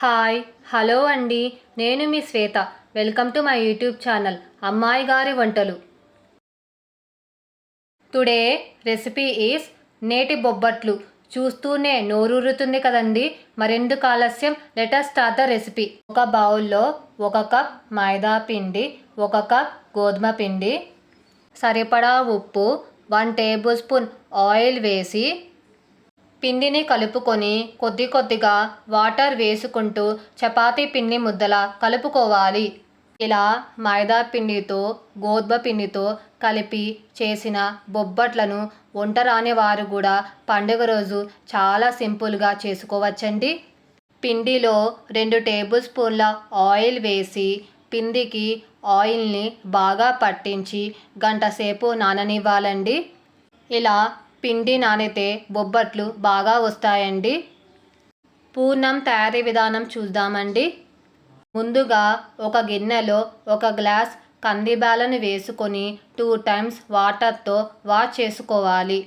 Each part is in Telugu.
హాయ్ హలో అండి. నేను మీ Shweta. Welcome to my YouTube channel అమ్మాయి గారి వంటలు. టుడే రెసిపీ ఈస్ నేటి బొబ్బట్లు. చూస్తూనే నోరూరుతుంది కదండి. మరెందుకు ఆలస్యం, లెటస్ స్టార్ట్ ద రెసిపీ. ఒక బౌల్లో 1 కప్ మైదా పిండి, 1 కప్ గోధుమ పిండి, సరిపడా ఉప్పు, 1 టేబుల్ స్పూన్ ఆయిల్ వేసి పిండిని కలుపుకొని కొద్ది కొద్దిగా వాటర్ వేసుకుంటూ చపాతీ పిండి ముద్దలా కలుపుకోవాలి. ఇలా మైదా పిండితో గోధుమ పిండితో కలిపి చేసిన బొబ్బట్లను వంట రాని వారు కూడా పండుగ రోజు చాలా సింపుల్గా చేసుకోవచ్చండి. పిండిలో 2 టేబుల్ స్పూన్ల ఆయిల్ వేసి పిండికి ఆయిల్ని బాగా పట్టించి గంట సేపు నాననివ్వాలండి. ఇలా పిండి నానితే బొబ్బట్లు బాగా వస్తాయండి. పూర్ణం తయారీ విధానం చూద్దామండి. ముందుగా ఒక గిన్నెలో 1 గ్లాస్ కందిబ్యాలను వేసుకొని 2 టైమ్స్ వాటర్తో వాష్ చేసుకోవాలి.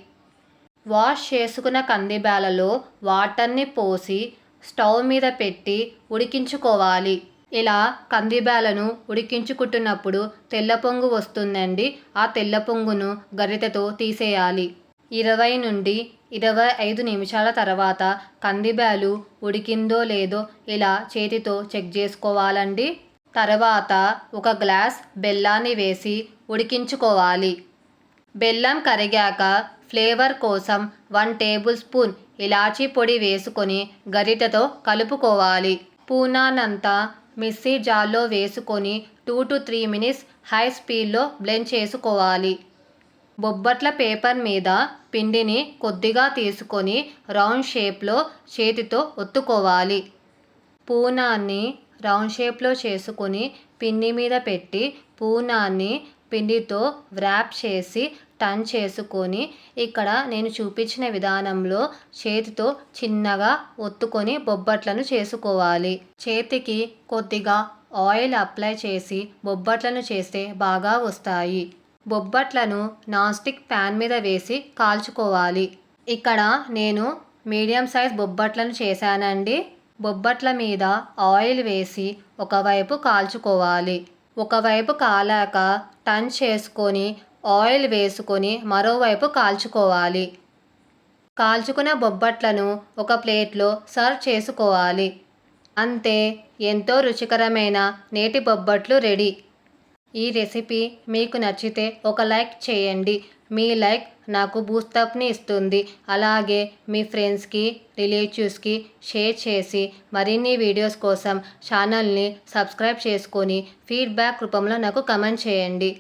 వాష్ చేసుకున్న కందిబ్యాలలో వాటర్ని పోసి స్టవ్ మీద పెట్టి ఉడికించుకోవాలి. ఇలా కందిబ్యాలను ఉడికించుకుంటున్నప్పుడు తెల్ల పొంగు వస్తుందండి. ఆ తెల్ల పొంగును గరిటెతో తీసేయాలి. 20 నుండి 25 నిమిషాల తర్వాత కందిబ్యాలు ఉడికిందో లేదో ఇలా చేతితో చెక్ చేసుకోవాలండి. తర్వాత 1 గ్లాస్ బెల్లాన్ని వేసి ఉడికించుకోవాలి. బెల్లం కరిగాక ఫ్లేవర్ కోసం 1 టేబుల్ స్పూన్ ఇలాచీ పొడి వేసుకొని గరిటెతో కలుపుకోవాలి. పూర్ణాన్నంతా మిక్సీ జార్లో వేసుకొని 2 to 3 మినిట్స్ హై స్పీడ్లో బ్లెండ్ చేసుకోవాలి. బొబ్బట్ల పేపర్ మీద పిండిని కొద్దిగా తీసుకొని రౌండ్ షేప్లో చేతితో ఒత్తుకోవాలి. పూర్ణాన్ని రౌండ్ షేప్లో చేసుకొని పిండి మీద పెట్టి పూర్ణాన్ని పిండితో వ్రాప్ చేసి టర్న్ చేసుకొని ఇక్కడ నేను చూపించిన విధానంలో చేతితో చిన్నగా ఒత్తుకొని బొబ్బట్లను చేసుకోవాలి. చేతికి కొద్దిగా ఆయిల్ అప్లై చేసి బొబ్బట్లను చేస్తే బాగా వస్తాయి. బొబ్బట్లను నాన్ స్టిక్ ప్యాన్ మీద వేసి కాల్చుకోవాలి. ఇక్కడ నేను మీడియం సైజ్ బొబ్బట్లను చేశానండి. బొబ్బట్ల మీద ఆయిల్ వేసి ఒకవైపు కాల్చుకోవాలి. ఒకవైపు కాలాక టర్న్ చేసుకొని ఆయిల్ వేసుకొని మరోవైపు కాల్చుకోవాలి. కాల్చుకున్న బొబ్బట్లను ఒక ప్లేట్లో సర్వ్ చేసుకోవాలి. అంతే, ఎంతో రుచికరమైన నేటి బొబ్బట్లు రెడీ. ఈ రెసిపీ మీకు నచ్చితే ఒక లైక్ చేయండి. మీ లైక్ నాకు బూస్టప్ని ఇస్తుంది. అలాగే మీ ఫ్రెండ్స్కి, రిలేటివ్స్కి షేర్ చేసి మరిన్ని వీడియోస్ కోసం ఛానల్ని సబ్స్క్రైబ్ చేసుకొని ఫీడ్బ్యాక్ రూపంలో నాకు కమెంట్ చేయండి.